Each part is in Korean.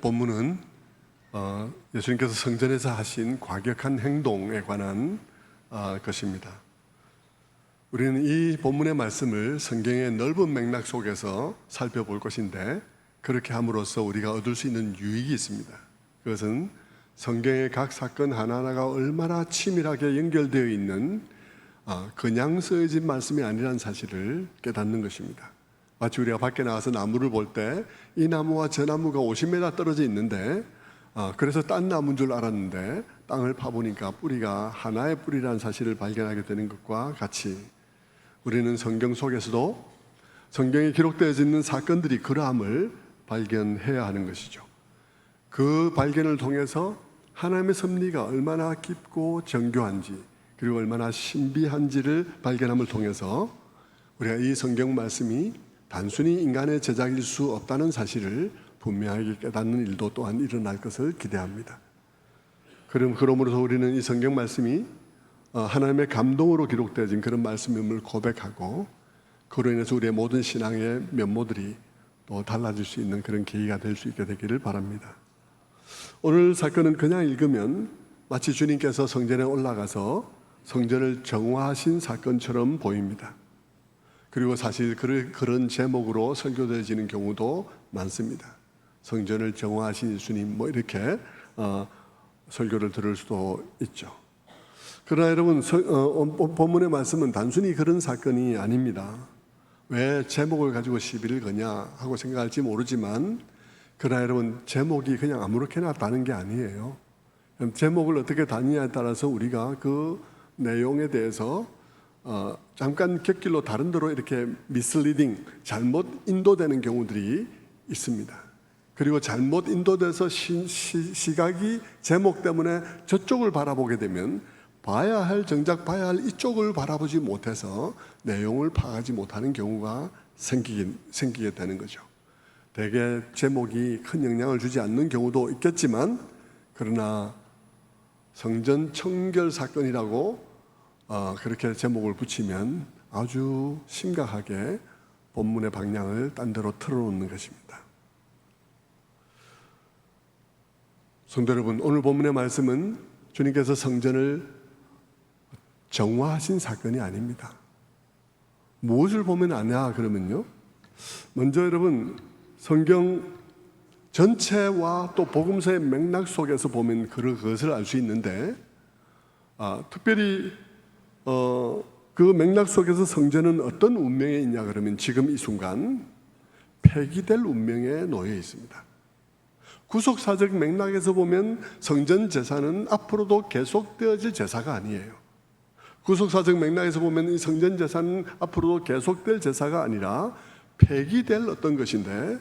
본문은 예수님께서 성전에서 하신 과격한 행동에 관한 것입니다. 우리는 이 본문의 말씀을 성경의 넓은 맥락 속에서 살펴볼 것인데, 그렇게 함으로써 우리가 얻을 수 있는 유익이 있습니다. 그것은 성경의 각 사건 하나하나가 얼마나 치밀하게 연결되어 있는 그냥 쓰여진 말씀이 아니라는 사실을 깨닫는 것입니다. 마치 우리가 밖에 나가서 나무를 볼 때 이 나무와 저 나무가 50m 떨어져 있는데 그래서 딴 나무인 줄 알았는데 땅을 파보니까 뿌리가 하나의 뿌리라는 사실을 발견하게 되는 것과 같이, 우리는 성경 속에서도 성경에 기록되어 있는 사건들이 그러함을 발견해야 하는 것이죠. 그 발견을 통해서 하나님의 섭리가 얼마나 깊고 정교한지, 그리고 얼마나 신비한지를 발견함을 통해서 우리가 이 성경 말씀이 단순히 인간의 제작일 수 없다는 사실을 분명하게 깨닫는 일도 또한 일어날 것을 기대합니다. 그러므로서 우리는 이 성경 말씀이 하나님의 감동으로 기록되어진 그런 말씀임을 고백하고, 그로 인해서 우리의 모든 신앙의 면모들이 또 달라질 수 있는 그런 계기가 될 수 있게 되기를 바랍니다. 오늘 사건은 그냥 읽으면 마치 주님께서 성전에 올라가서 성전을 정화하신 사건처럼 보입니다. 그리고 사실 그런 제목으로 설교되어지는 경우도 많습니다. 성전을 정화하신 예수님, 이렇게 설교를 들을 수도 있죠. 그러나 여러분, 본문의 말씀은 단순히 그런 사건이 아닙니다. 왜 제목을 가지고 시비를 거냐 하고 생각할지 모르지만, 그러나 여러분, 제목이 그냥 아무렇게나 다는 게 아니에요. 제목을 어떻게 다느냐에 따라서 우리가 그 내용에 대해서 잠깐 곁길로 다른 데로 이렇게 미슬리딩, 잘못 인도되는 경우들이 있습니다. 그리고 잘못 인도돼서 시각이 제목 때문에 저쪽을 바라보게 되면 정작 봐야 할 이쪽을 바라보지 못해서 내용을 파악하지 못하는 경우가 생기게 되는 거죠. 대개 제목이 큰 영향을 주지 않는 경우도 있겠지만, 그러나 성전 청결 사건이라고 그렇게 제목을 붙이면 아주 심각하게 본문의 방향을 딴 데로 틀어놓는 것입니다. 성도 여러분, 오늘 본문의 말씀은 주님께서 성전을 정화하신 사건이 아닙니다. 무엇을 보면 아냐 그러면요, 먼저 여러분, 성경 전체와 또 복음서의 맥락 속에서 보면 그것을 알 수 있는데, 특별히 그 맥락 속에서 성전은 어떤 운명에 있냐 그러면 지금 이 순간 폐기될 운명에 놓여 있습니다. 구속사적 맥락에서 보면 성전 제사는 앞으로도 계속되어질 제사가 아니에요. 구속사적 맥락에서 보면 이 성전 제사는 앞으로도 계속될 제사가 아니라 폐기될 어떤 것인데,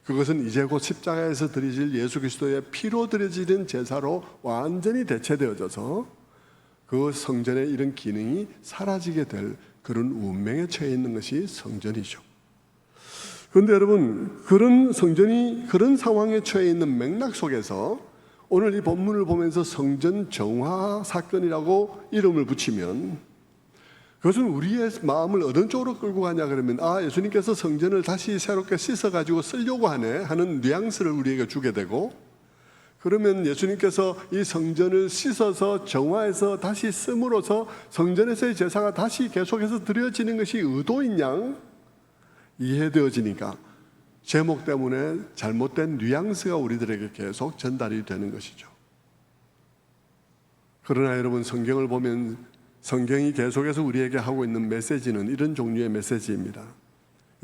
그것은 이제 곧 십자가에서 드려질 예수 그리스도의 피로 드려지는 제사로 완전히 대체되어져서 그 성전의 이런 기능이 사라지게 될 그런 운명에 처해 있는 것이 성전이죠. 그런데 여러분, 그런 성전이 그런 상황에 처해 있는 맥락 속에서 오늘 이 본문을 보면서 성전 정화 사건이라고 이름을 붙이면, 그것은 우리의 마음을 어느 쪽으로 끌고 가냐 그러면, 예수님께서 성전을 다시 새롭게 씻어가지고 쓰려고 하네 하는 뉘앙스를 우리에게 주게 되고, 그러면 예수님께서 이 성전을 씻어서 정화해서 다시 씀으로써 성전에서의 제사가 다시 계속해서 드려지는 것이 의도인 양 이해되어지니까 제목 때문에 잘못된 뉘앙스가 우리들에게 계속 전달이 되는 것이죠. 그러나 여러분, 성경을 보면 성경이 계속해서 우리에게 하고 있는 메시지는 이런 종류의 메시지입니다.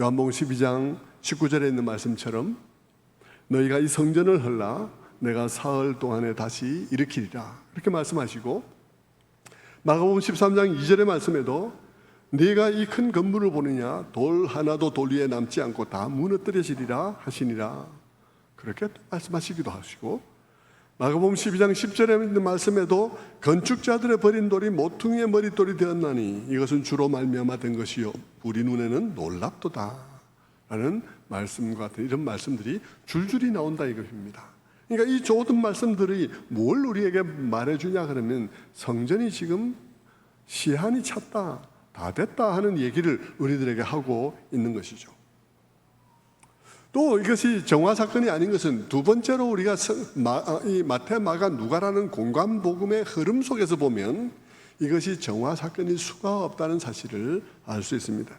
요한복음 12장 19절에 있는 말씀처럼 너희가 이 성전을 헐라 내가 사흘 동안에 다시 일으키리라, 이렇게 말씀하시고, 마가복음 13장 2절의 말씀에도 네가 이 큰 건물을 보느냐 돌 하나도 돌 위에 남지 않고 다 무너뜨려지리라 하시니라, 그렇게 말씀하시기도 하시고, 마가복음 12장 10절에 있는 말씀에도 건축자들의 버린 돌이 모퉁이의 머릿돌이 되었나니 이것은 주로 말미암아 된 것이요 우리 눈에는 놀랍도다 라는 말씀과 같은 이런 말씀들이 줄줄이 나온다 이것입니다. 그러니까 이 모든 말씀들이 뭘 우리에게 말해주냐 그러면, 성전이 지금 시한이 찼다, 다 됐다 하는 얘기를 우리들에게 하고 있는 것이죠. 또 이것이 정화 사건이 아닌 것은 두 번째로 우리가 이 마태, 마가, 누가라는 공간 복음의 흐름 속에서 보면 이것이 정화 사건일 수가 없다는 사실을 알 수 있습니다.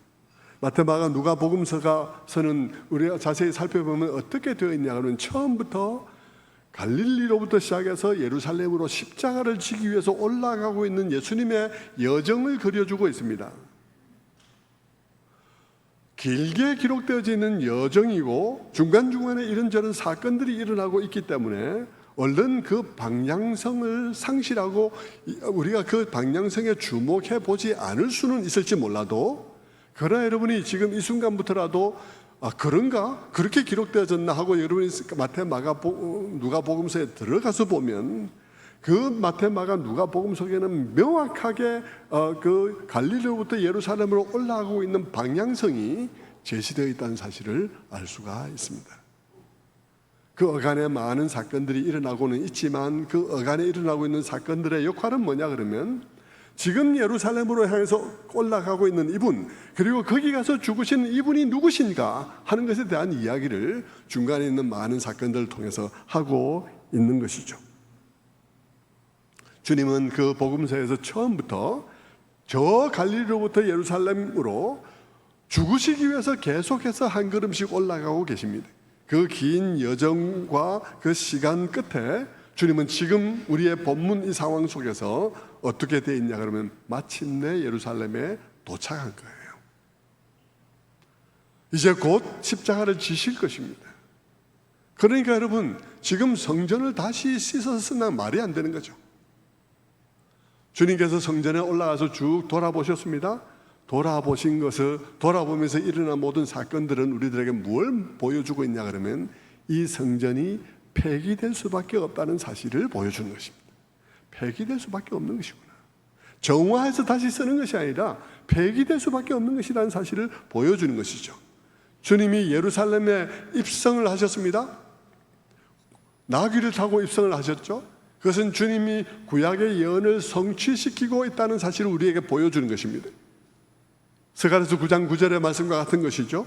마태, 마가, 누가 복음서는 우리가 자세히 살펴보면 어떻게 되어 있냐 하면 처음부터 갈릴리로부터 시작해서 예루살렘으로 십자가를 지기 위해서 올라가고 있는 예수님의 여정을 그려주고 있습니다. 길게 기록되어져 있는 여정이고 중간중간에 이런저런 사건들이 일어나고 있기 때문에 얼른 그 방향성을 상실하고 우리가 그 방향성에 주목해 보지 않을 수는 있을지 몰라도, 그러나 여러분이 지금 이 순간부터라도 그런가? 그렇게 기록되어졌나 하고 여러분이 마태, 마가, 누가 복음서에 들어가서 보면 그 마태, 마가, 누가 복음 속에는 명확하게 그 갈릴리로부터 예루살렘으로 올라가고 있는 방향성이 제시되어 있다는 사실을 알 수가 있습니다. 그 어간에 많은 사건들이 일어나고는 있지만 그 어간에 일어나고 있는 사건들의 역할은 뭐냐 그러면 지금 예루살렘으로 향해서 올라가고 있는 이분, 그리고 거기 가서 죽으신 이분이 누구신가 하는 것에 대한 이야기를 중간에 있는 많은 사건들을 통해서 하고 있는 것이죠. 주님은 그 복음서에서 처음부터 저 갈릴리로부터 예루살렘으로 죽으시기 위해서 계속해서 한 걸음씩 올라가고 계십니다. 그 긴 여정과 그 시간 끝에 주님은 지금 우리의 본문 이 상황 속에서 어떻게 되어 있냐 그러면 마침내 예루살렘에 도착한 거예요. 이제 곧 십자가를 지실 것입니다. 그러니까 여러분, 지금 성전을 다시 씻어서 쓰면 말이 안 되는 거죠. 주님께서 성전에 올라가서 쭉 돌아보셨습니다. 돌아보신 것을 돌아보면서 일어난 모든 사건들은 우리들에게 뭘 보여주고 있냐 그러면 이 성전이 폐기될 수밖에 없다는 사실을 보여주는 것입니다. 폐기될 수밖에 없는 것이구나. 정화해서 다시 쓰는 것이 아니라 폐기될 수밖에 없는 것이라는 사실을 보여주는 것이죠. 주님이 예루살렘에 입성을 하셨습니다. 나귀를 타고 입성을 하셨죠. 그것은 주님이 구약의 예언을 성취시키고 있다는 사실을 우리에게 보여주는 것입니다. 스가랴서 9장 9절의 말씀과 같은 것이죠.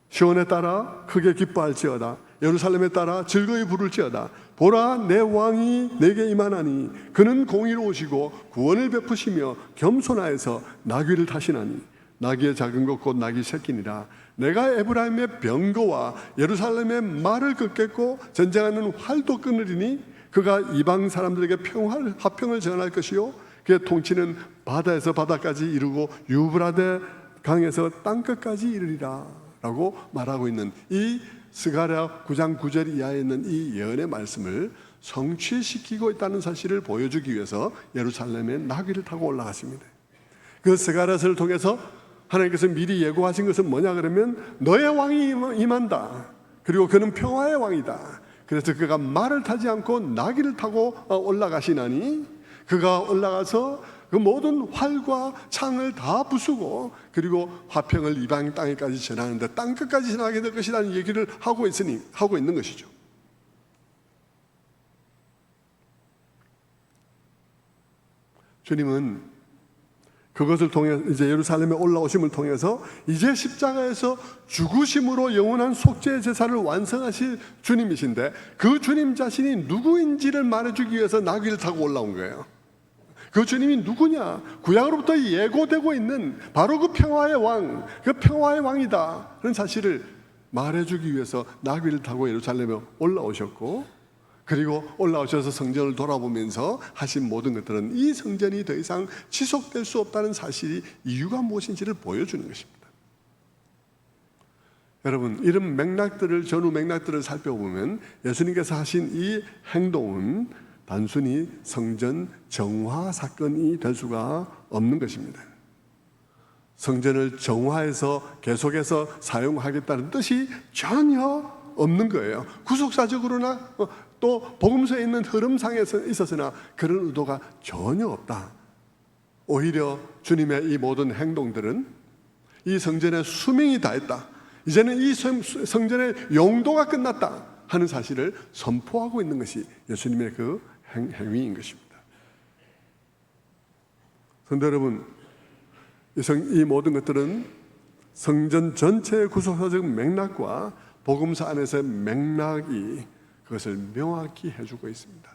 시온에 따라 크게 기뻐할지어다. 예루살렘에 따라 즐거이 부를지어다. 보라, 내 왕이 내게 임하나니 그는 공의로우시고 구원을 베푸시며 겸손하여서 나귀를 타시나니 나귀의 작은 것 곧 나귀 새끼니라. 내가 에브라임의 병거와 예루살렘의 말을 끊겠고 전쟁하는 활도 끊으리니 그가 이방 사람들에게 화평을 전할 것이요 그의 통치는 바다에서 바다까지 이르고 유브라데 강에서 땅끝까지 이르리라 라고 말하고 있는 이 스가랴 9장 9절 이하에 있는 이 예언의 말씀을 성취시키고 있다는 사실을 보여주기 위해서 예루살렘에 나귀를 타고 올라갔습니다. 그 스가랴서를 통해서 하나님께서 미리 예고하신 것은 뭐냐 그러면 너의 왕이 임한다. 그리고 그는 평화의 왕이다. 그래서 그가 말을 타지 않고 나귀를 타고 올라가시나니 그가 올라가서 그 모든 활과 창을 다 부수고 그리고 화평을 이방 땅에까지 전하는데 땅끝까지 전하게 될 것이라는 얘기를 하고 있는 것이죠. 주님은 그것을 통해 이제 예루살렘에 올라오심을 통해서 이제 십자가에서 죽으심으로 영원한 속죄의 제사를 완성하실 주님이신데 그 주님 자신이 누구인지를 말해주기 위해서 나귀를 타고 올라온 거예요. 그 주님이 누구냐? 구약으로부터 예고되고 있는 바로 그 평화의 왕, 그 평화의 왕이다 그런 사실을 말해주기 위해서 나귀를 타고 예루살렘에 올라오셨고, 그리고 올라오셔서 성전을 돌아보면서 하신 모든 것들은 이 성전이 더 이상 지속될 수 없다는 사실이 이유가 무엇인지를 보여주는 것입니다. 여러분, 이런 맥락들을, 전후 맥락들을 살펴보면 예수님께서 하신 이 행동은 단순히 성전 정화 사건이 될 수가 없는 것입니다. 성전을 정화해서 계속해서 사용하겠다는 뜻이 전혀 없는 거예요. 구속사적으로나 또 복음서에 있는 흐름상에 있어서나 그런 의도가 전혀 없다. 오히려 주님의 이 모든 행동들은 이 성전의 수명이 다했다. 이제는 이 성전의 용도가 끝났다 하는 사실을 선포하고 있는 것이 예수님의 그 행위인 것입니다. 성도 여러분, 이 모든 것들은 성전 전체의 구속사적 맥락과 복음서 안에서의 맥락이 그것을 명확히 해주고 있습니다.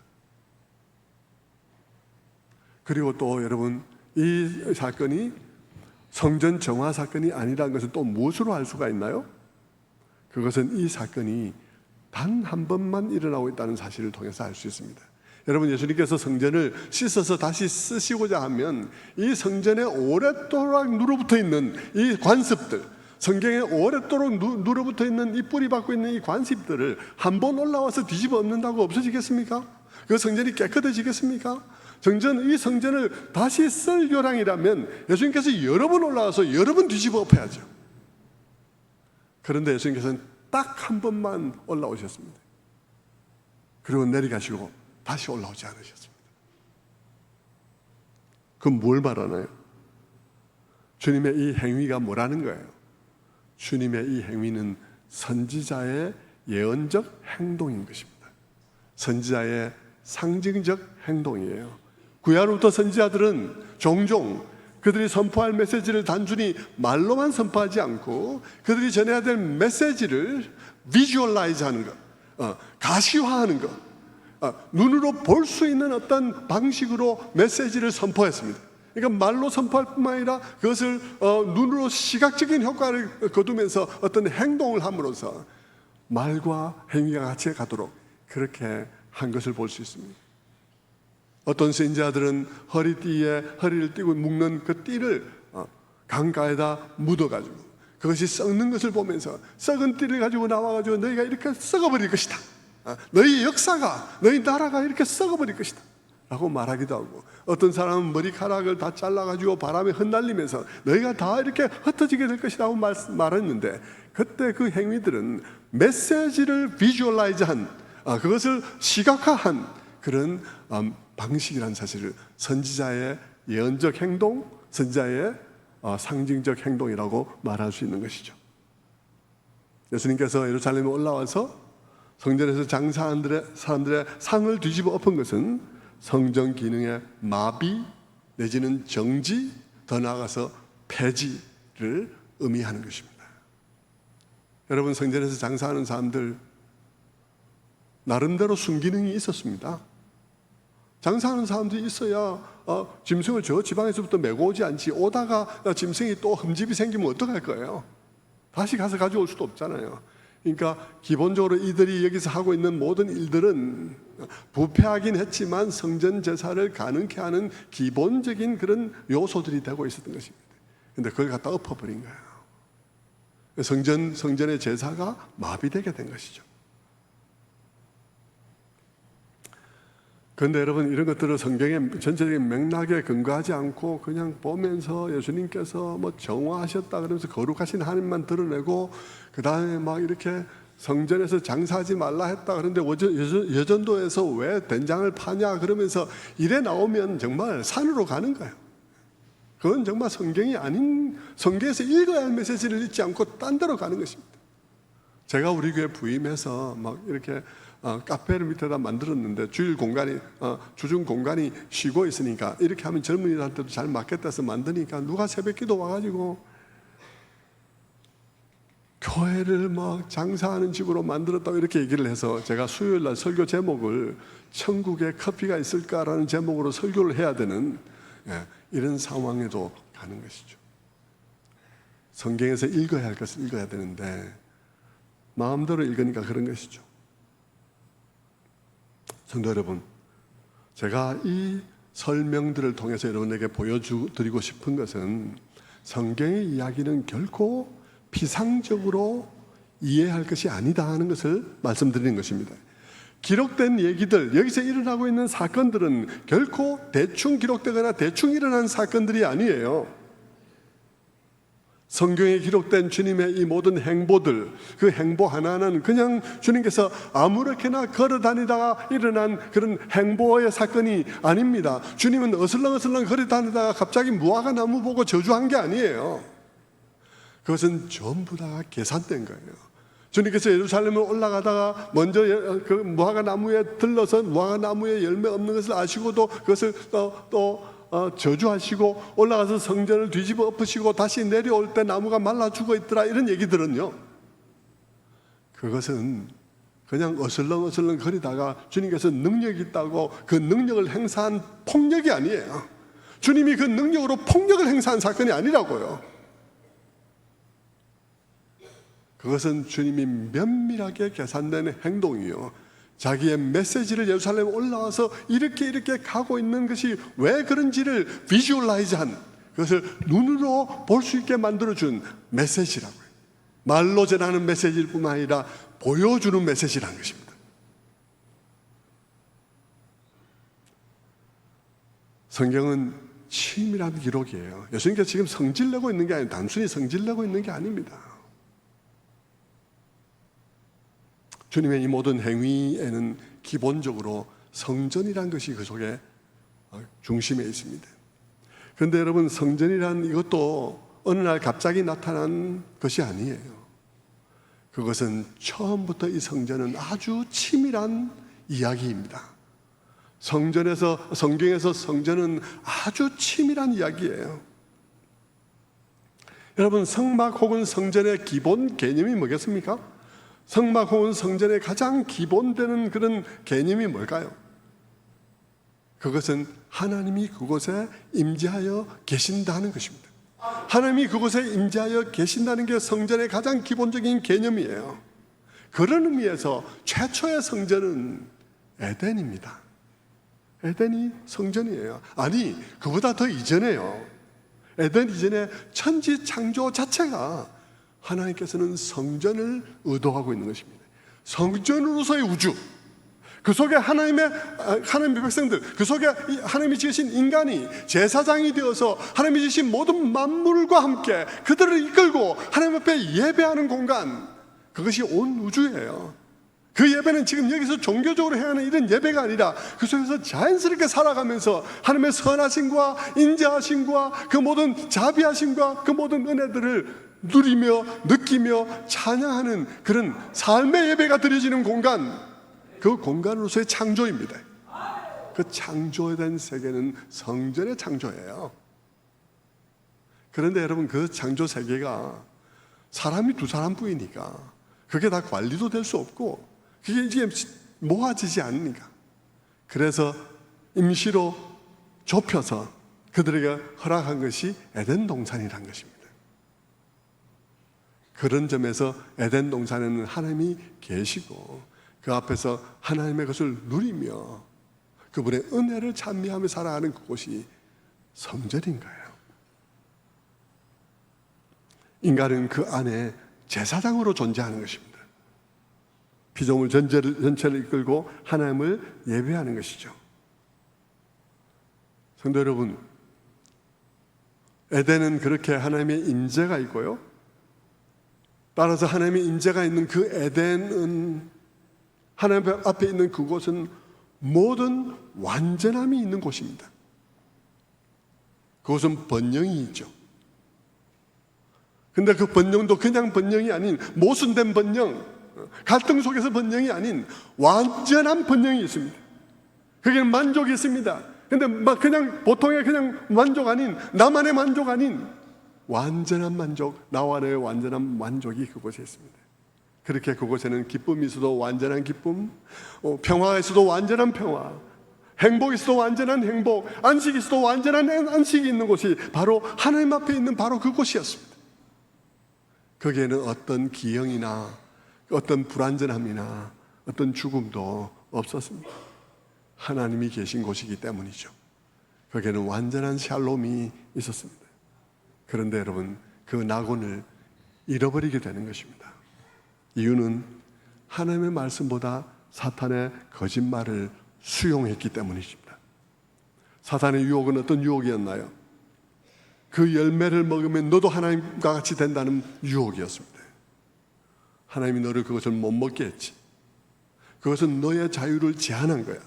그리고 또 여러분, 이 사건이 성전 정화 사건이 아니라는 것을 또 무엇으로 알 수가 있나요? 그것은 이 사건이 단 한 번만 일어나고 있다는 사실을 통해서 알 수 있습니다. 여러분, 예수님께서 성전을 씻어서 다시 쓰시고자 하면 이 성전에 오랫도록 누러붙어 있는 이 관습들, 성경에 오랫도록 누러붙어 있는 이 뿌리 박고 있는 이 관습들을 한 번 올라와서 뒤집어 엎는다고 없어지겠습니까? 그 성전이 깨끗해지겠습니까? 이 성전을 다시 쓸 요량이라면 예수님께서 여러 번 올라와서 여러 번 뒤집어 엎어야죠. 그런데 예수님께서는 딱 한 번만 올라오셨습니다. 그리고 내려가시고 다시 올라오지 않으셨습니다. 그럼 뭘 말하나요? 주님의 이 행위가 뭐라는 거예요? 주님의 이 행위는 선지자의 예언적 행동인 것입니다. 선지자의 상징적 행동이에요. 구약부터 선지자들은 종종 그들이 선포할 메시지를 단순히 말로만 선포하지 않고 그들이 전해야 될 메시지를 비주얼라이즈 하는 것, 가시화하는 것, 눈으로 볼 수 있는 어떤 방식으로 메시지를 선포했습니다. 그러니까 말로 선포할 뿐만 아니라 그것을 눈으로 시각적인 효과를 거두면서 어떤 행동을 함으로써 말과 행위가 같이 가도록 그렇게 한 것을 볼 수 있습니다. 어떤 선지자들은 허리를 띠고 묶는 그 띠를 강가에다 묻어가지고 그것이 썩는 것을 보면서 썩은 띠를 가지고 나와가지고 너희가 이렇게 썩어버릴 것이다, 너희 역사가, 너희 나라가 이렇게 썩어버릴 것이다 라고 말하기도 하고, 어떤 사람은 머리카락을 다 잘라가지고 바람에 흩날리면서 너희가 다 이렇게 흩어지게 될 것이라고 말했는데, 그때 그 행위들은 메시지를 비주얼라이즈한, 그것을 시각화한 그런 방식이라는 사실을 선지자의 예언적 행동, 선지자의 상징적 행동이라고 말할 수 있는 것이죠. 예수님께서 예루살렘에 올라와서 성전에서 장사하는 사람들의 상을 뒤집어 엎은 것은 성전 기능의 마비 내지는 정지, 더 나아가서 폐지를 의미하는 것입니다. 여러분, 성전에서 장사하는 사람들 나름대로 순기능이 있었습니다. 장사하는 사람들이 있어야 짐승을 저 지방에서부터 메고 오지 않지, 오다가 짐승이 또 흠집이 생기면 어떡할 거예요? 다시 가서 가져올 수도 없잖아요. 그러니까 기본적으로 이들이 여기서 하고 있는 모든 일들은 부패하긴 했지만 성전 제사를 가능케 하는 기본적인 그런 요소들이 되고 있었던 것입니다. 그런데 그걸 갖다 엎어버린 거예요. 성전의 제사가 마비되게 된 것이죠. 그런데 여러분, 이런 것들을 성경의 전체적인 맥락에 근거하지 않고 그냥 보면서 예수님께서 뭐 정화하셨다 그러면서 거룩하신 하나님만 드러내고, 그 다음에 막 이렇게 성전에서 장사하지 말라 했다 그런데 여전도에서 왜 된장을 파냐 그러면서 이래 나오면 정말 산으로 가는 거예요. 그건 정말 성경이 아닌, 성경에서 읽어야 할 메시지를 읽지 않고 딴 데로 가는 것입니다. 제가 우리 교회 부임해서 막 이렇게 카페를 밑에다 만들었는데 주중 공간이 쉬고 있으니까 이렇게 하면 젊은이들한테도 잘 맞겠다 해서 만드니까 누가 새벽기도 와가지고 교회를 막 장사하는 집으로 만들었다고 이렇게 얘기를 해서, 제가 수요일날 설교 제목을 천국에 커피가 있을까라는 제목으로 설교를 해야 되는 이런 상황에도 가는 것이죠. 성경에서 읽어야 할 것을 읽어야 되는데 마음대로 읽으니까 그런 것이죠. 성도 여러분, 제가 이 설명들을 통해서 여러분에게 보여드리고 싶은 것은 성경의 이야기는 결코 피상적으로 이해할 것이 아니다 하는 것을 말씀드리는 것입니다. 기록된 얘기들, 여기서 일어나고 있는 사건들은 결코 대충 기록되거나 대충 일어난 사건들이 아니에요. 성경에 기록된 주님의 이 모든 행보들, 그 행보 하나는 그냥 주님께서 아무렇게나 걸어 다니다가 일어난 그런 행보의 사건이 아닙니다. 주님은 어슬렁어슬렁 걸어 다니다가 갑자기 무화과 나무 보고 저주한 게 아니에요. 그것은 전부 다 계산된 거예요. 주님께서 예루살렘을 올라가다가 먼저 그 무화과 나무에 들러서 무화과 나무에 열매 없는 것을 아시고도 그것을 또 저주하시고 올라가서 성전을 뒤집어 엎으시고 다시 내려올 때 나무가 말라 죽어 있더라, 이런 얘기들은요, 그것은 그냥 어슬렁어슬렁 거리다가 주님께서 능력이 있다고 그 능력을 행사한 폭력이 아니에요. 주님이 그 능력으로 폭력을 행사한 사건이 아니라고요. 그것은 주님이 면밀하게 계산된 행동이요, 자기의 메시지를 예루살렘에 올라와서 이렇게 가고 있는 것이 왜 그런지를 비주얼라이즈한, 그것을 눈으로 볼 수 있게 만들어준 메시지라고요. 말로 전하는 메시지일 뿐만 아니라 보여주는 메시지라는 것입니다. 성경은 치밀한 기록이에요. 예수님께서 지금 성질내고 있는 게 아니라 단순히 성질내고 있는 게 아닙니다. 주님의 이 모든 행위에는 기본적으로 성전이란 것이 그 속에 중심에 있습니다. 그런데 여러분, 성전이란 이것도 어느 날 갑자기 나타난 것이 아니에요. 그것은 처음부터 이 성전은 아주 치밀한 이야기입니다. 성경에서 성전은 아주 치밀한 이야기예요. 여러분, 성막 혹은 성전의 기본 개념이 뭐겠습니까? 성막 혹은 성전의 가장 기본되는 그런 개념이 뭘까요? 그것은 하나님이 그곳에 임재하여 계신다는 것입니다. 하나님이 그곳에 임재하여 계신다는 게 성전의 가장 기본적인 개념이에요. 그런 의미에서 최초의 성전은 에덴입니다. 에덴이 성전이에요. 아니, 그보다 더 이전에요. 에덴 이전에 천지 창조 자체가 하나님께서는 성전을 의도하고 있는 것입니다. 성전으로서의 우주, 그 속에 하나님의 백성들, 그 속에 하나님이 지으신 인간이 제사장이 되어서 하나님이 지으신 모든 만물과 함께 그들을 이끌고 하나님 앞에 예배하는 공간, 그것이 온 우주예요. 그 예배는 지금 여기서 종교적으로 해야 하는 이런 예배가 아니라 그 속에서 자연스럽게 살아가면서 하나님의 선하심과 인자하심과 그 모든 자비하심과 그 모든 은혜들을 누리며 느끼며 찬양하는 그런 삶의 예배가 드려지는 공간, 그 공간으로서의 창조입니다. 그 창조된 세계는 성전의 창조예요. 그런데 여러분, 그 창조 세계가 사람이 두 사람뿐이니까 그게 다 관리도 될 수 없고 그게 이제 모아지지 않으니까, 그래서 임시로 좁혀서 그들에게 허락한 것이 에덴 동산이라는 것입니다. 그런 점에서 에덴 동산에는 하나님이 계시고 그 앞에서 하나님의 것을 누리며 그분의 은혜를 찬미하며 살아가는 그곳이 성전인 거예요. 인간은 그 안에 제사장으로 존재하는 것입니다. 피조물 전체를 이끌고 하나님을 예배하는 것이죠. 성도 여러분, 에덴은 그렇게 하나님의 임재가 있고요, 따라서 하나님의 임재가 있는 그 에덴은, 하나님 앞에 있는 그곳은 모든 완전함이 있는 곳입니다. 그곳은 번영이 있죠. 근데 그 번영도 그냥 번영이 아닌 모순된 번영, 갈등 속에서 번영이 아닌 완전한 번영이 있습니다. 그게 만족이 있습니다. 근데 막 그냥 보통의 그냥 만족 아닌, 나만의 만족 아닌 완전한 만족, 나와의 완전한 만족이 그곳에 있습니다. 그렇게 그곳에는 기쁨이 있어도 완전한 기쁨, 평화가 있어도 완전한 평화, 행복이 있어도 완전한 행복, 안식이 있어도 완전한 안식이 있는 곳이 바로 하나님 앞에 있는 바로 그곳이었습니다. 거기에는 어떤 기형이나 어떤 불완전함이나 어떤 죽음도 없었습니다. 하나님이 계신 곳이기 때문이죠. 거기에는 완전한 샬롬이 있었습니다. 그런데 여러분, 그 낙원을 잃어버리게 되는 것입니다. 이유는 하나님의 말씀보다 사탄의 거짓말을 수용했기 때문이십니다. 사탄의 유혹은 어떤 유혹이었나요? 그 열매를 먹으면 너도 하나님과 같이 된다는 유혹이었습니다. 하나님이 너를 그것을 못 먹게 했지. 그것은 너의 자유를 제한한 거야.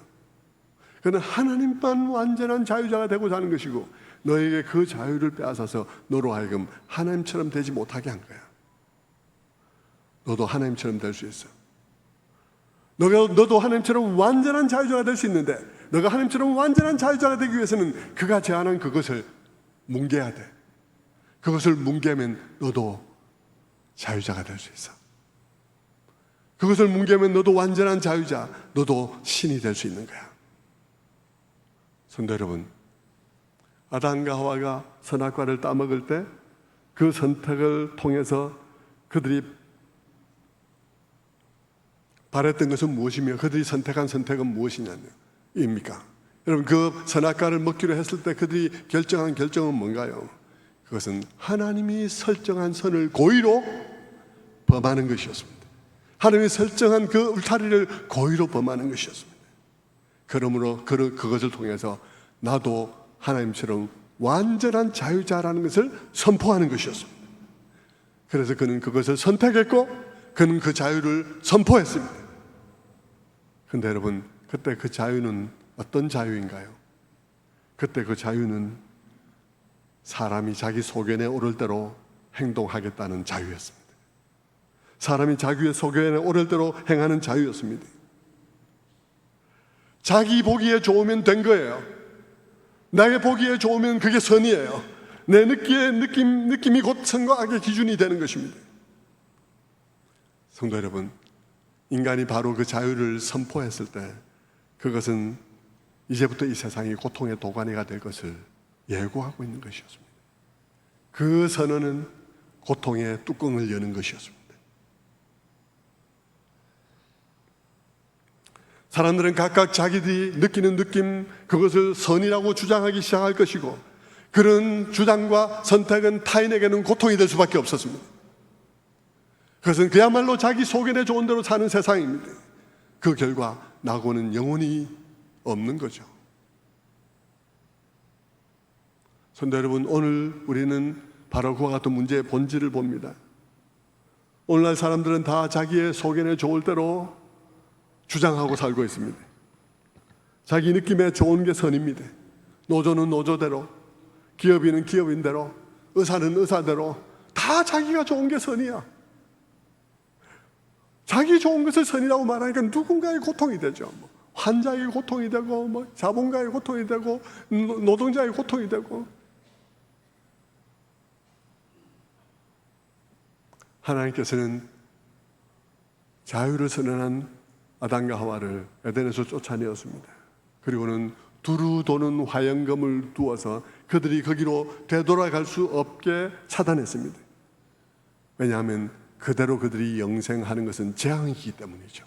그는 하나님만 완전한 자유자가 되고자 하는 것이고 너에게 그 자유를 빼앗아서 너로 하여금 하나님처럼 되지 못하게 한 거야. 너도 하나님처럼 될 수 있어. 너도 하나님처럼 완전한 자유자가 될 수 있는데, 너가 하나님처럼 완전한 자유자가 되기 위해서는 그가 제안한 그것을 뭉개야 돼. 그것을 뭉개면 너도 자유자가 될 수 있어. 그것을 뭉개면 너도 완전한 자유자, 너도 신이 될 수 있는 거야. 성도 여러분, 아담과 하와가 선악과를 따먹을 때 그 선택을 통해서 그들이 바랬던 것은 무엇이며 그들이 선택한 선택은 무엇이냐입니까? 여러분, 그 선악과를 먹기로 했을 때 그들이 결정한 결정은 뭔가요? 그것은 하나님이 설정한 선을 고의로 범하는 것이었습니다. 하나님이 설정한 그 울타리를 고의로 범하는 것이었습니다. 그러므로 그것을 통해서 나도 하나님처럼 완전한 자유자라는 것을 선포하는 것이었습니다. 그래서 그는 그것을 선택했고 그는 그 자유를 선포했습니다. 그런데 여러분, 그때 그 자유는 어떤 자유인가요? 그때 그 자유는 사람이 자기 소견에 오를 대로 행동하겠다는 자유였습니다. 사람이 자기의 소견에 오를 대로 행하는 자유였습니다. 자기 보기에 좋으면 된 거예요. 나의 보기에 좋으면 그게 선이에요. 내 느낌이 곧 선과 악의 기준이 되는 것입니다. 성도 여러분, 인간이 바로 그 자유를 선포했을 때 그것은 이제부터 이 세상이 고통의 도가니가 될 것을 예고하고 있는 것이었습니다. 그 선언은 고통의 뚜껑을 여는 것이었습니다. 사람들은 각각 자기들이 느끼는 느낌, 그것을 선이라고 주장하기 시작할 것이고, 그런 주장과 선택은 타인에게는 고통이 될 수밖에 없었습니다. 그것은 그야말로 자기 소견에 좋은 대로 사는 세상입니다. 그 결과 나고는 영혼이 없는 거죠. 성도 여러분, 오늘 우리는 바로 그와 같은 문제의 본질을 봅니다. 오늘날 사람들은 다 자기의 소견에 좋을 대로 주장하고 살고 있습니다. 자기 느낌에 좋은 게 선입니다. 노조는 노조대로, 기업인은 기업인대로, 의사는 의사대로 다 자기가 좋은 게 선이야. 자기 좋은 것을 선이라고 말하니까 누군가의 고통이 되죠. 환자의 고통이 되고, 자본가의 고통이 되고, 노동자의 고통이 되고. 하나님께서는 자유를 선언한 아담과 하와를 에덴에서 쫓아내었습니다. 그리고는 두루 도는 화영검을 두어서 그들이 거기로 되돌아갈 수 없게 차단했습니다. 왜냐하면 그대로 그들이 영생하는 것은 재앙이기 때문이죠.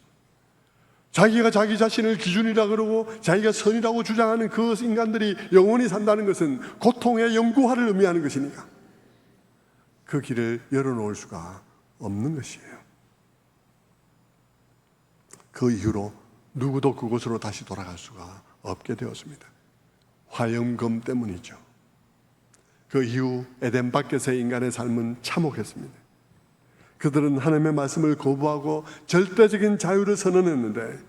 자기가 자기 자신을 기준이라 그러고 자기가 선이라고 주장하는 그 인간들이 영원히 산다는 것은 고통의 영구화를 의미하는 것이니까 그 길을 열어놓을 수가 없는 것이에요. 그 이후로 누구도 그곳으로 다시 돌아갈 수가 없게 되었습니다. 화영검 때문이죠. 그 이후 에덴 밖에서의 인간의 삶은 참혹했습니다. 그들은 하나님의 말씀을 거부하고 절대적인 자유를 선언했는데,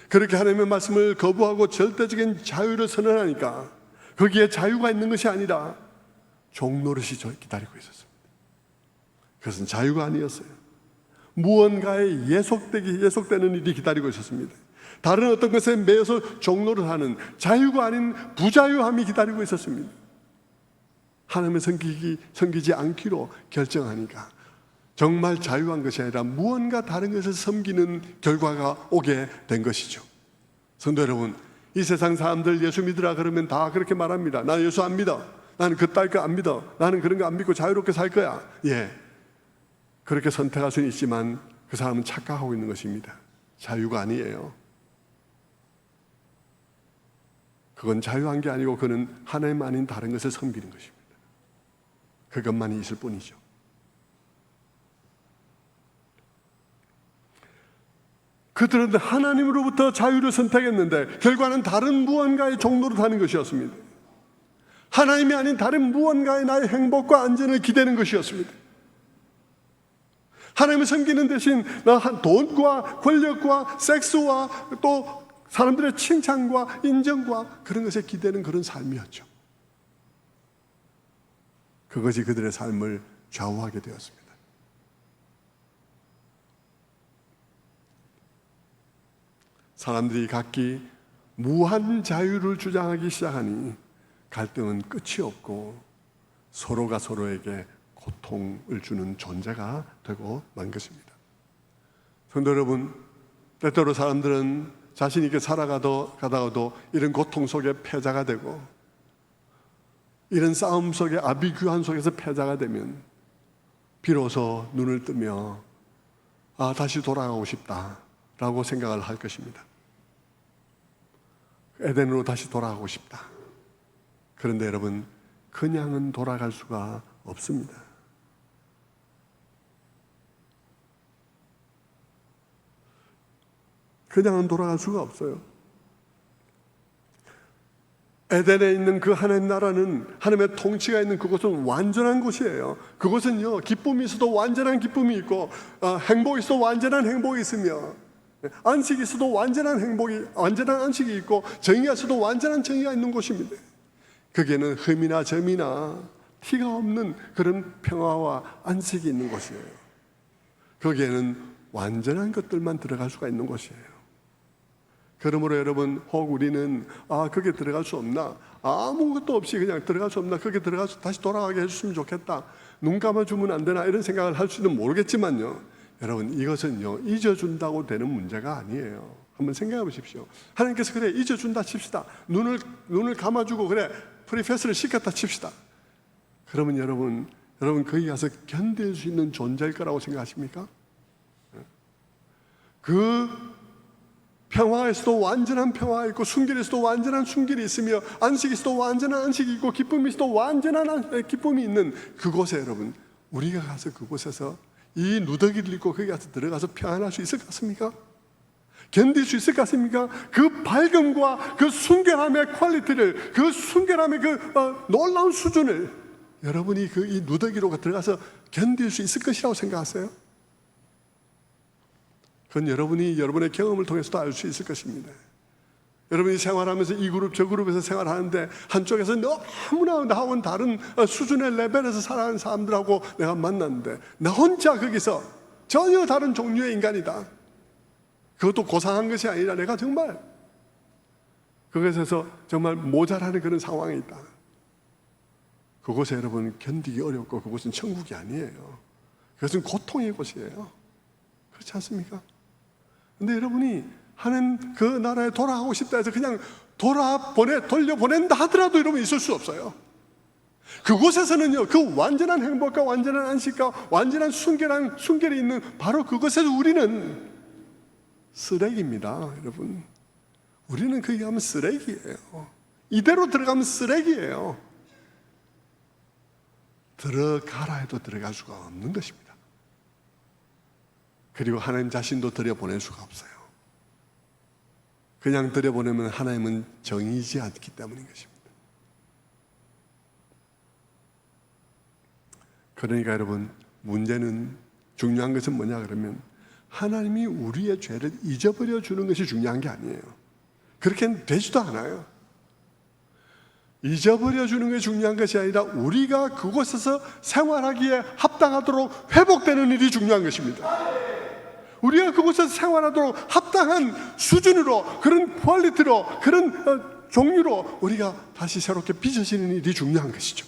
그렇게 하나님의 말씀을 거부하고 절대적인 자유를 선언하니까 거기에 자유가 있는 것이 아니라 종노릇이 기다리고 있었습니다. 그것은 자유가 아니었어요. 무언가에 예속되는 일이 기다리고 있었습니다. 다른 어떤 것에 매여서 종노릇하는 자유가 아닌 부자유함이 기다리고 있었습니다. 하나님을 섬기지 않기로 결정하니까 정말 자유한 것이 아니라 무언가 다른 것을 섬기는 결과가 오게 된 것이죠. 성도 여러분, 이 세상 사람들 예수 믿으라 그러면 다 그렇게 말합니다. 나 예수 안 믿어. 나는 그딸 거 안 믿어. 나는 그런 거 안 믿고 자유롭게 살 거야. 예, 그렇게 선택할 수는 있지만 그 사람은 착각하고 있는 것입니다. 자유가 아니에요. 그건 자유한 게 아니고 그는 하나님 아닌 다른 것을 섬기는 것입니다. 그것만이 있을 뿐이죠. 그들은 하나님으로부터 자유를 선택했는데 결과는 다른 무언가의 종로로 하는 것이었습니다. 하나님이 아닌 다른 무언가의 나의 행복과 안전을 기대는 것이었습니다. 하나님을 섬기는 대신 돈과 권력과 섹스와 또 사람들의 칭찬과 인정과 그런 것에 기대는 그런 삶이었죠. 그것이 그들의 삶을 좌우하게 되었습니다. 사람들이 각기 무한 자유를 주장하기 시작하니 갈등은 끝이 없고 서로가 서로에게 고통을 주는 존재가 되고 만 것입니다. 성도 여러분, 때때로 사람들은 자신 있게 가다가도 이런 고통 속에 패자가 되고 이런 싸움 속에 아비규환 속에서 패자가 되면 비로소 눈을 뜨며 다시 돌아가고 싶다라고 생각을 할 것입니다. 에덴으로 다시 돌아가고 싶다. 그런데 여러분, 그냥은 돌아갈 수가 없습니다. 그냥은 돌아갈 수가 없어요. 에덴에 있는 그 하나님 나라는, 하나님의 통치가 있는 그곳은 완전한 곳이에요. 그곳은요, 기쁨이 있어도 완전한 기쁨이 있고, 행복이 있어도 완전한 행복이 있으며, 안식이 있어도 완전한 안식이 있고, 정의가 있어도 완전한 정의가 있는 곳입니다. 거기에는 흠이나 점이나 티가 없는 그런 평화와 안식이 있는 곳이에요. 거기에는 완전한 것들만 들어갈 수가 있는 곳이에요. 그러므로 여러분, 혹 우리는 거기에 들어갈 수 없나? 아무것도 없이 그냥 들어갈 수 없나? 거기에 들어가서 다시 돌아가게 해주시면 좋겠다. 눈 감아주면 안 되나? 이런 생각을 할 수는 모르겠지만요, 여러분, 이것은요, 잊어준다고 되는 문제가 아니에요. 한번 생각해 보십시오. 하나님께서 그래, 잊어준다 칩시다. 눈을 감아주고 그래, 프리패스를 시켰다 칩시다. 그러면 여러분 거기 가서 견딜 수 있는 존재일 거라고 생각하십니까? 그 평화에서도 완전한 평화가 있고, 순결에서도 완전한 순결이 있으며, 안식에서도 완전한 안식이 있고, 기쁨이 있어도 완전한 기쁨이 있는 그곳에 여러분, 우리가 가서 그곳에서 이 누더기를 입고 거기 가서 들어가서 평안할 수 있을 것 같습니까? 견딜 수 있을 것 같습니까? 그 밝음과 그 순결함의 퀄리티를, 그 순결함의 그 놀라운 수준을 여러분이 이 누더기로 들어가서 견딜 수 있을 것이라고 생각하세요? 그건 여러분이 여러분의 경험을 통해서도 알 수 있을 것입니다. 여러분이 생활하면서 이 그룹 저 그룹에서 생활하는데 한쪽에서 너무나 나와는 다른 수준의 레벨에서 살아가는 사람들하고 내가 만났는데 나 혼자 거기서 전혀 다른 종류의 인간이다. 그것도 고상한 것이 아니라 내가 정말 그것에서 정말 모자라는 그런 상황에 있다. 그곳에 여러분 견디기 어렵고 그곳은 천국이 아니에요. 그것은 고통의 곳이에요. 그렇지 않습니까? 근데 여러분이 하는 그 나라에 돌아가고 싶다 해서 그냥 돌려보낸다 하더라도 여러분 있을 수 없어요. 그곳에서는요, 그 완전한 행복과 완전한 안식과 완전한 순결이 있는 바로 그곳에서 우리는 쓰레기입니다, 여러분. 우리는 거기 가면 쓰레기예요. 이대로 들어가면 쓰레기예요. 들어가라 해도 들어갈 수가 없는 것입니다. 그리고 하나님 자신도 들여보낼 수가 없어요. 그냥 들여보내면 하나님은 정의지 않기 때문인 것입니다. 그러니까 여러분, 문제는, 중요한 것은 뭐냐 그러면 하나님이 우리의 죄를 잊어버려 주는 것이 중요한 게 아니에요. 그렇게는 되지도 않아요. 잊어버려 주는 것이 중요한 것이 아니라 우리가 그곳에서 생활하기에 합당하도록 회복되는 일이 중요한 것입니다. 우리가 그곳에서 생활하도록 합당한 수준으로, 그런 퀄리티로, 그런 종류로 우리가 다시 새롭게 빚어지는 일이 중요한 것이죠.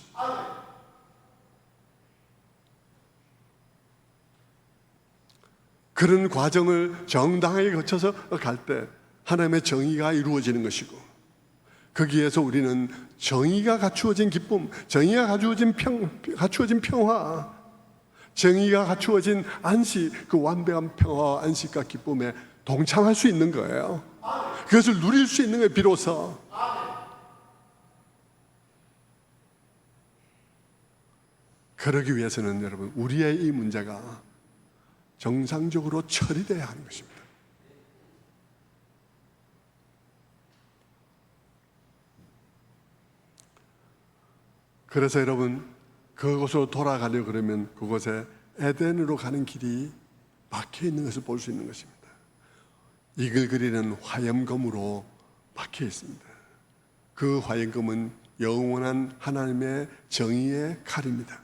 그런 과정을 정당하게 거쳐서 갈 때 하나님의 정의가 이루어지는 것이고, 거기에서 우리는 정의가 갖추어진 기쁨, 정의가 갖추어진 평화, 정의가 갖추어진 안식, 그 완벽한 평화와 안식과 기쁨에 동참할 수 있는 거예요. 그것을 누릴 수 있는 거예요, 비로소. 그러기 위해서는 여러분, 우리의 이 문제가 정상적으로 처리돼야 하는 것입니다. 그래서 여러분, 그곳으로 돌아가려고 그러면 그곳에 에덴으로 가는 길이 막혀 있는 것을 볼 수 있는 것입니다. 이글 그리는 화염검으로 막혀 있습니다. 그 화염검은 영원한 하나님의 정의의 칼입니다.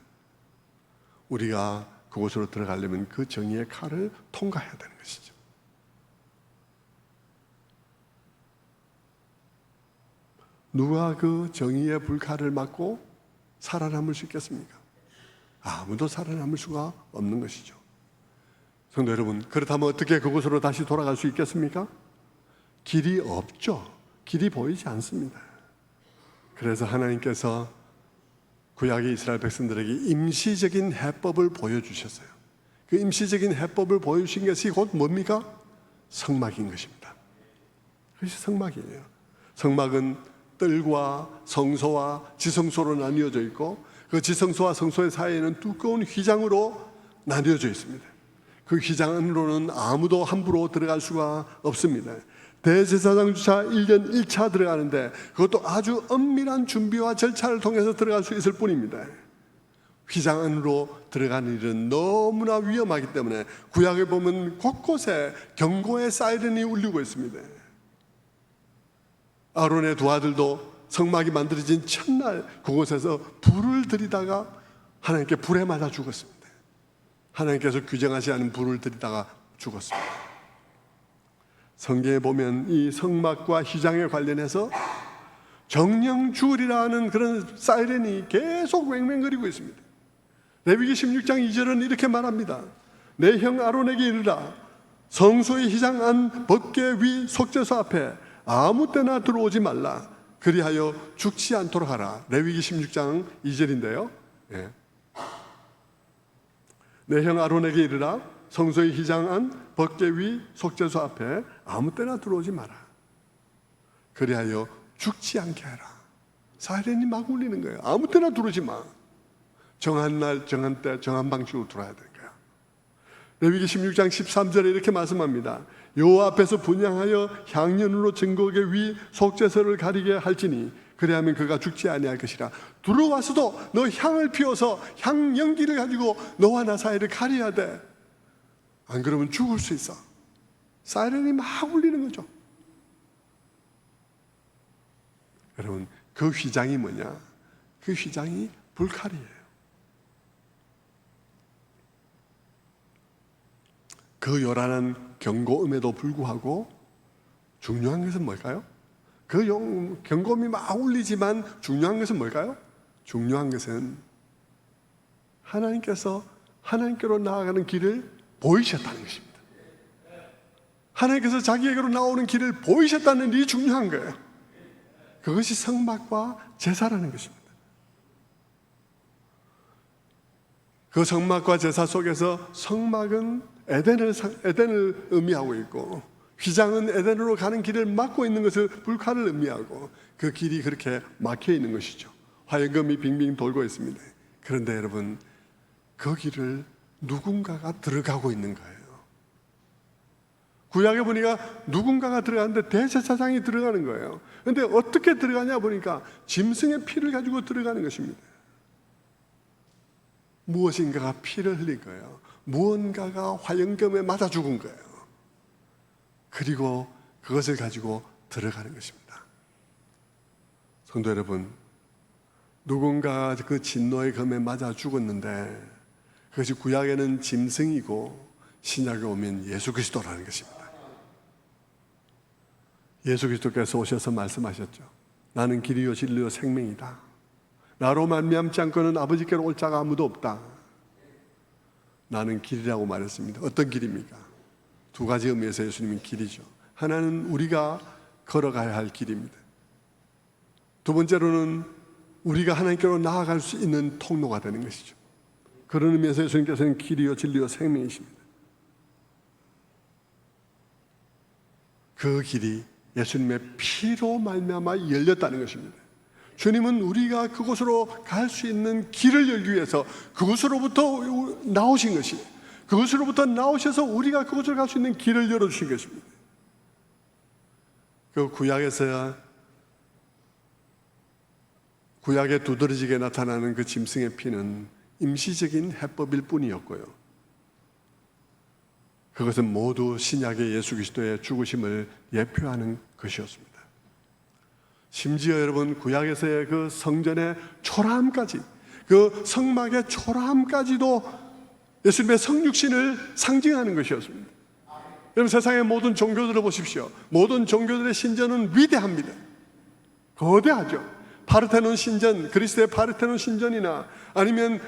우리가 그곳으로 들어가려면 그 정의의 칼을 통과해야 되는 것이죠. 누가 그 정의의 불칼을 맞고 살아남을 수 있겠습니까? 아무도 살아남을 수가 없는 것이죠. 성도 여러분, 그렇다면 어떻게 그곳으로 다시 돌아갈 수 있겠습니까? 길이 없죠. 길이 보이지 않습니다. 그래서 하나님께서 구약의 이스라엘 백성들에게 임시적인 해법을 보여주셨어요. 그 임시적인 해법을 보여주신 것이 곧 뭡니까? 성막인 것입니다. 그것이 성막이에요. 성막은 뜰과 성소와 지성소로 나뉘어져 있고, 그 지성소와 성소의 사이에는 두꺼운 휘장으로 나뉘어져 있습니다. 그 휘장 안으로는 아무도 함부로 들어갈 수가 없습니다. 대제사장 주차 1년 1차 들어가는데 그것도 아주 엄밀한 준비와 절차를 통해서 들어갈 수 있을 뿐입니다. 휘장 안으로 들어가는 일은 너무나 위험하기 때문에 구약에 보면 곳곳에 경고의 사이렌이 울리고 있습니다. 아론의 두 아들도 성막이 만들어진 첫날 그곳에서 불을 들이다가 하나님께 불에 맞아 죽었습니다. 하나님께서 규정하지 않은 불을 들이다가 죽었습니다. 성경에 보면 이 성막과 휘장에 관련해서 정령 주으리라는 그런 사이렌이 계속 맹맹거리고 있습니다. 레위기 16장 2절은 이렇게 말합니다. 내 형 아론에게 이르라, 성소의 휘장 안 법궤 위 속죄소 앞에 아무 때나 들어오지 말라, 그리하여 죽지 않도록 하라. 레위기 16장 2절인데요. 예. 내 형 아론에게 이르라, 성소의 휘장 안 법궤 위 속죄소 앞에 아무 때나 들어오지 마라, 그리하여 죽지 않게 하라. 사이렌이 막 울리는 거예요. 아무 때나 들어오지 마. 정한 날, 정한 때, 정한 방식으로 들어야 되는 거야. 레위기 16장 13절에 이렇게 말씀합니다. 여호와 앞에서 분향하여 향연으로 증거궤 위 속죄소를 가리게 할지니 그리하면 그가 죽지 아니할 것이라. 들어와서도 너 향을 피워서 향 연기를 가지고 너와 나 사이를 가려야 돼. 안 그러면 죽을 수 있어. 사이렌이 막 울리는 거죠. 여러분, 그 휘장이 뭐냐? 그 휘장이 불칼이에요. 그 요란한 경고음에도 불구하고 중요한 것은 뭘까요? 그 경고음이 막 울리지만 중요한 것은 뭘까요? 중요한 것은 하나님께서 하나님께로 나아가는 길을 보이셨다는 것입니다. 하나님께서 자기에게로 나오는 길을 보이셨다는 일이 중요한 거예요. 그것이 성막과 제사라는 것입니다. 그 성막과 제사 속에서 성막은 에덴을 의미하고 있고, 휘장은 에덴으로 가는 길을 막고 있는 것을 불칼을 의미하고, 그 길이 그렇게 막혀 있는 것이죠. 화염금이 빙빙 돌고 있습니다. 그런데 여러분, 그 길을 누군가가 들어가고 있는 거예요. 구약에 보니까 누군가가 들어가는데 대제사장이 들어가는 거예요. 그런데 어떻게 들어가냐 보니까 짐승의 피를 가지고 들어가는 것입니다. 무엇인가가 피를 흘린 거예요. 무언가가 화염금에 맞아 죽은 거예요. 그리고 그것을 가지고 들어가는 것입니다. 성도 여러분, 누군가 그 진노의 검에 맞아 죽었는데 그것이 구약에는 짐승이고 신약에 오면 예수 그리스도라는 것입니다. 예수 그리스도께서 오셔서 말씀하셨죠. 나는 길이요 진리요 생명이다. 나로 말미암지 않고는 아버지께로 올 자가 아무도 없다. 나는 길이라고 말했습니다. 어떤 길입니까? 두 가지 의미에서 예수님은 길이죠. 하나는 우리가 걸어가야 할 길입니다. 두 번째로는 우리가 하나님께로 나아갈 수 있는 통로가 되는 것이죠. 그런 의미에서 예수님께서는 길이요 진리요 생명이십니다. 그 길이 예수님의 피로 말미암아 열렸다는 것입니다. 주님은 우리가 그곳으로 갈 수 있는 길을 열기 위해서 그곳으로부터 나오신 것이, 그곳으로부터 나오셔서 우리가 그곳으로 갈 수 있는 길을 열어주신 것입니다. 그 구약에서야 구약에 두드러지게 나타나는 그 짐승의 피는 임시적인 해법일 뿐이었고요. 그것은 모두 신약의 예수 그리스도의 죽으심을 예표하는 것이었습니다. 심지어 여러분, 구약에서의 그 성전의 초라함까지, 그 성막의 초라함까지도 예수님의 성육신을 상징하는 것이었습니다. 여러분, 세상의 모든 종교들을 보십시오. 모든 종교들의 신전은 위대합니다. 거대하죠. 파르테논 신전, 그리스의 파르테논 신전이나 아니면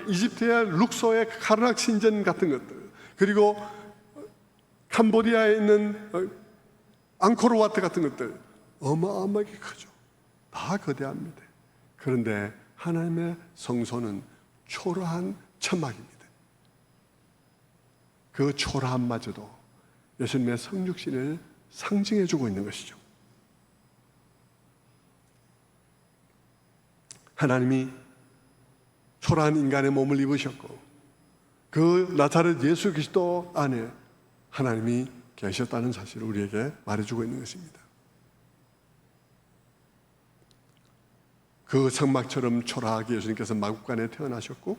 이집트의 룩소의 카르낙 신전 같은 것들, 그리고 캄보디아에 있는 앙코르와트 같은 것들 어마어마하게 크죠. 다 거대합니다. 그런데 하나님의 성소는 초라한 천막입니다. 그 초라함마저도 예수님의 성육신을 상징해주고 있는 것이죠. 하나님이 초라한 인간의 몸을 입으셨고 그 나사렛 예수 그리스도 안에 하나님이 계셨다는 사실을 우리에게 말해주고 있는 것입니다. 그 성막처럼 초라하게 예수님께서 마국간에 태어나셨고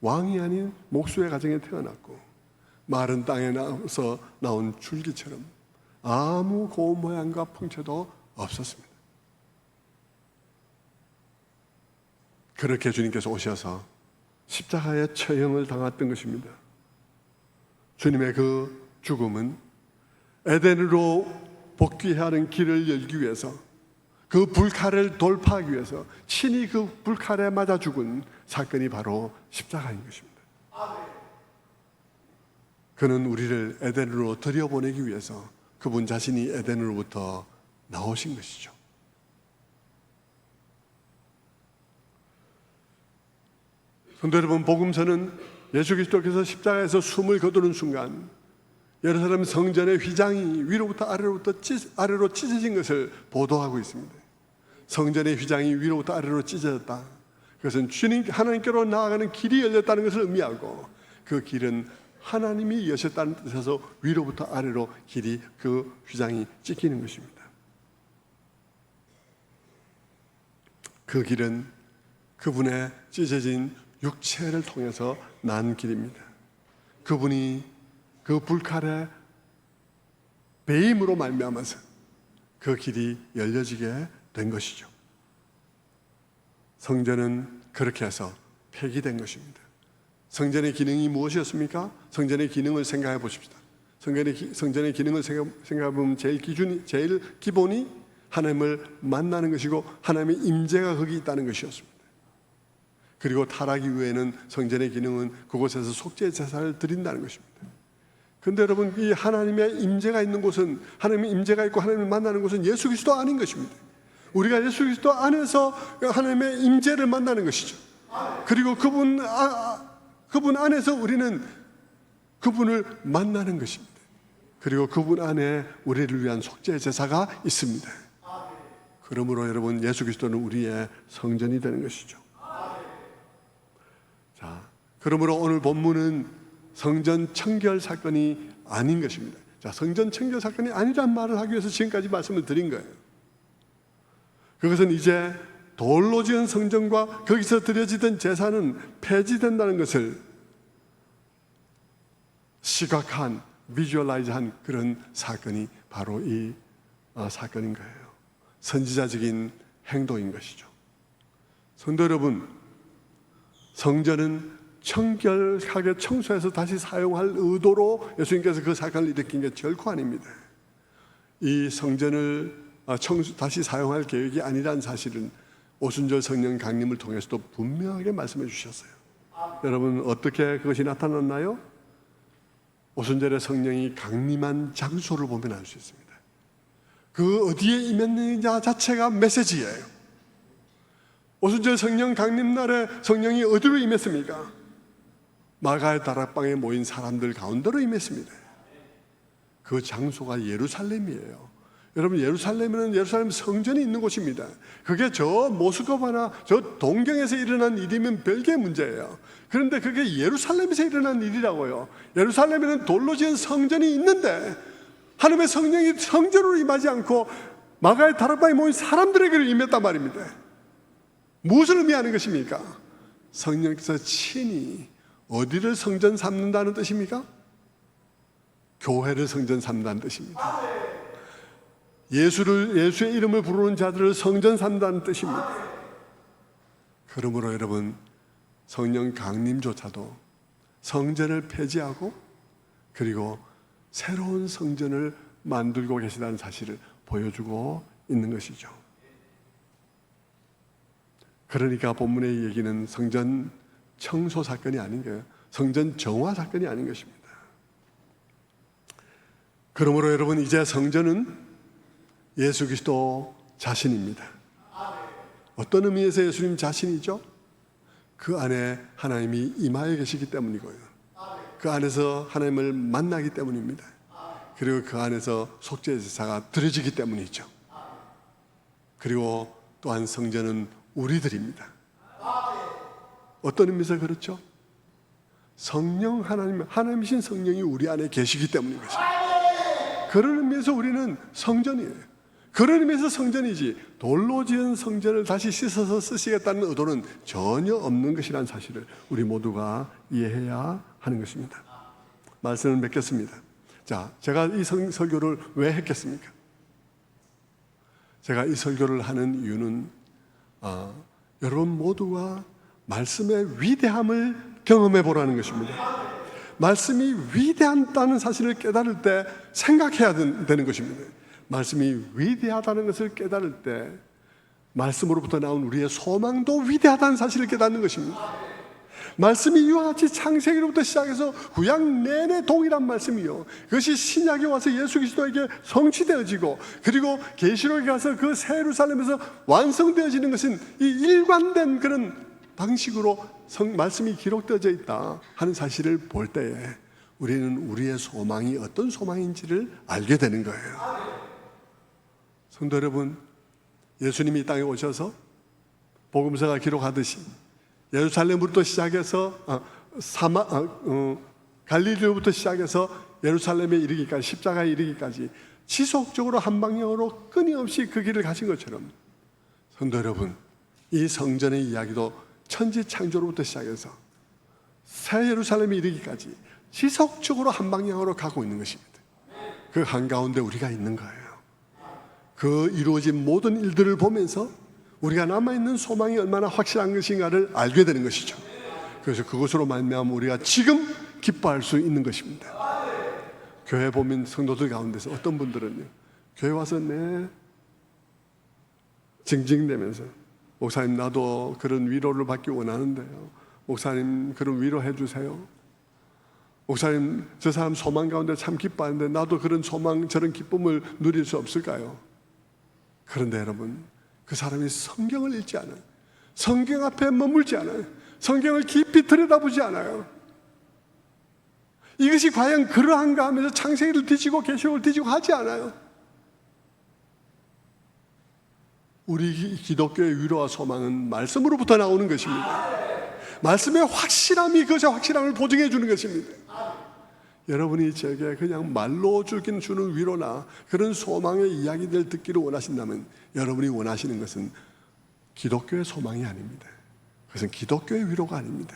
왕이 아닌 목수의 가정에 태어났고 마른 땅에 나서 나온 줄기처럼 아무 고운 모양과 풍채도 없었습니다. 그렇게 주님께서 오셔서 십자가의 처형을 당했던 것입니다. 주님의 그 죽음은 에덴으로 복귀해야 하는 길을 열기 위해서 그 불칼을 돌파하기 위해서 친히 그 불칼에 맞아 죽은 사건이 바로 십자가인 것입니다. 그는 우리를 에덴으로 들여보내기 위해서 그분 자신이 에덴으로부터 나오신 것이죠. 성도 여러분, 복음서는 예수 그리스도께서 십자가에서 숨을 거두는 순간 예루살렘 성전의 휘장이 위로부터 아래로 찢어진 것을 보도하고 있습니다. 성전의 휘장이 위로부터 아래로 찢어졌다. 그것은 주님 하나님께로 나아가는 길이 열렸다는 것을 의미하고 그 길은 하나님이 여셨다는 뜻에서 위로부터 아래로 길이 그 휘장이 찢기는 것입니다. 그 길은 그분의 찢어진 육체를 통해서 난 길입니다. 그분이 그 불칼의 배임으로 말미암아서 그 길이 열려지게 된 것이죠. 성전은 그렇게 해서 폐기된 것입니다. 성전의 기능이 무엇이었습니까? 성전의 기능을 생각해 보십시다. 성전의 기능을 생각해 보면 제일 기본이 하나님을 만나는 것이고 하나님의 임재가 거기 있다는 것이었습니다. 그리고 타락 이후에는 성전의 기능은 그곳에서 속죄 제사를 드린다는 것입니다. 그런데 여러분, 이 하나님의 임재가 있는 곳은, 하나님의 임재가 있고 하나님을 만나는 곳은 예수 그리스도 아닌 것입니다. 우리가 예수 그리스도 안에서 하나님의 임재를 만나는 것이죠. 그리고 그분 안에서 우리는 그분을 만나는 것입니다. 그리고 그분 안에 우리를 위한 속죄 제사가 있습니다. 그러므로 여러분, 예수 그리스도는 우리의 성전이 되는 것이죠. 자, 그러므로 오늘 본문은 성전 청결 사건이 아닌 것입니다. 자, 성전 청결 사건이 아니란 말을 하기 위해서 지금까지 말씀을 드린 거예요. 그것은 이제 돌로 지은 성전과 거기서 드려지던 제사는 폐지된다는 것을 시각한, 비주얼라이즈한 그런 사건이 바로 이 사건인 거예요. 선지자적인 행동인 것이죠. 성도 여러분, 성전은 청결하게 청소해서 다시 사용할 의도로 예수님께서 그 사건을 일으킨 게 결코 아닙니다. 이 성전을 다시 사용할 계획이 아니라는 사실은 오순절 성령 강림을 통해서도 분명하게 말씀해 주셨어요. 여러분, 어떻게 그것이 나타났나요? 오순절에 성령이 강림한 장소를 보면 알 수 있습니다. 그 어디에 임했느냐 자체가 메시지예요. 오순절 성령 강림날에 성령이 어디로 임했습니까? 마가의 다락방에 모인 사람들 가운데로 임했습니다. 그 장소가 예루살렘이에요. 여러분, 예루살렘 성전이 있는 곳입니다. 그게 저 모스크바나 저 동경에서 일어난 일이면 별개의 문제예요. 그런데 그게 예루살렘에서 일어난 일이라고요. 예루살렘에는 돌로 지은 성전이 있는데 하나님의 성령이 성전으로 임하지 않고 마가의 다락방에 모인 사람들에게 임했단 말입니다. 무엇을 의미하는 것입니까? 성령께서 친히 어디를 성전 삼는다는 뜻입니까? 교회를 성전 삼는다는 뜻입니다. 예수의 이름을 부르는 자들을 성전 삼는다는 뜻입니다. 그러므로 여러분, 성령 강림조차도 성전을 폐지하고 그리고 새로운 성전을 만들고 계시다는 사실을 보여주고 있는 것이죠. 그러니까 본문의 얘기는 성전 청소 사건이 아닌 거예요. 성전 정화 사건이 아닌 것입니다. 그러므로 여러분, 이제 성전은 예수 그리스도 자신입니다. 어떤 의미에서 예수님 자신이죠? 그 안에 하나님이 임하여 계시기 때문이고요. 그 안에서 하나님을 만나기 때문입니다. 그리고 그 안에서 속죄제사가 드려지기 때문이죠. 그리고 또한 성전은 우리들입니다. 어떤 의미에서 그렇죠? 성령 하나님이신 성령이 우리 안에 계시기 때문인 것입니다. 그런 의미에서 우리는 성전이에요. 그런 의미에서 성전이지, 돌로 지은 성전을 다시 씻어서 쓰시겠다는 의도는 전혀 없는 것이라는 사실을 우리 모두가 이해해야 하는 것입니다. 말씀을 맺겠습니다. 자, 제가 이 설교를 왜 했겠습니까? 제가 이 설교를 하는 이유는 여러분 모두가 말씀의 위대함을 경험해 보라는 것입니다. 말씀이 위대하다는 사실을 깨달을 때 생각해야 되는 것입니다. 말씀이 위대하다는 것을 깨달을 때 말씀으로부터 나온 우리의 소망도 위대하다는 사실을 깨닫는 것입니다. 말씀이 이와 같이 창세기로부터 시작해서 구약 내내 동일한 말씀이요, 그것이 신약에 와서 예수 그리스도에게 성취되어지고 그리고 계시록에 가서 그 새 예루살렘에서 완성되어지는 것은 이 일관된 그런 방식으로 말씀이 기록되어져 있다 하는 사실을 볼 때에 우리는 우리의 소망이 어떤 소망인지를 알게 되는 거예요. 성도 여러분, 예수님이 이 땅에 오셔서 복음서가 기록하듯이 예루살렘부터 시작해서 갈릴리로부터 시작해서 예루살렘에 이르기까지, 십자가에 이르기까지 지속적으로 한 방향으로 끊임없이 그 길을 가신 것처럼, 성도 여러분, 이 성전의 이야기도 천지 창조로부터 시작해서 새 예루살렘에 이르기까지 지속적으로 한 방향으로 가고 있는 것입니다. 그 한가운데 우리가 있는 거예요. 그 이루어진 모든 일들을 보면서 우리가 남아있는 소망이 얼마나 확실한 것인가를 알게 되는 것이죠. 그래서 그것으로 말미암아 우리가 지금 기뻐할 수 있는 것입니다. 교회 보면 성도들 가운데서 어떤 분들은요, 교회 와서 징징대면서 목사님, 나도 그런 위로를 받기 원하는데요, 목사님 그런 위로해 주세요. 목사님, 저 사람 소망 가운데 참 기뻐하는데 나도 그런 소망, 저런 기쁨을 누릴 수 없을까요? 그런데 여러분, 그 사람이 성경을 읽지 않아요. 성경 앞에 머물지 않아요. 성경을 깊이 들여다보지 않아요. 이것이 과연 그러한가 하면서 창세기를 뒤지고 계시록을 뒤지고 하지 않아요. 우리 기독교의 위로와 소망은 말씀으로부터 나오는 것입니다. 말씀의 확실함이 그것의 확실함을 보증해 주는 것입니다. 여러분이 제게 그냥 말로 주는 위로나 그런 소망의 이야기들 듣기를 원하신다면 여러분이 원하시는 것은 기독교의 소망이 아닙니다. 그것은 기독교의 위로가 아닙니다.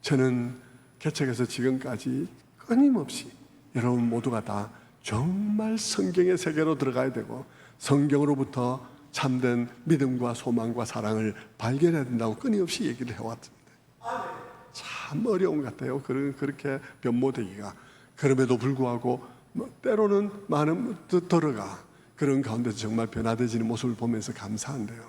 저는 개척에서 지금까지 끊임없이 여러분 모두가 다 정말 성경의 세계로 들어가야 되고 성경으로부터 참된 믿음과 소망과 사랑을 발견해야 된다고 끊임없이 얘기를 해왔습니다. 참 어려운 것 같아요. 그렇게 변모되기가. 그럼에도 불구하고 때로는 많은 들어가 그런 가운데서 정말 변화되지는 모습을 보면서 감사한데요,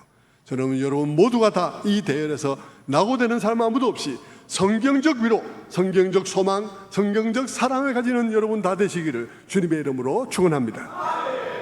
저는 여러분 모두가 다 이 대열에서 낙오되는 사람 아무도 없이 성경적 위로, 성경적 소망, 성경적 사랑을 가지는 여러분 다 되시기를 주님의 이름으로 축원합니다.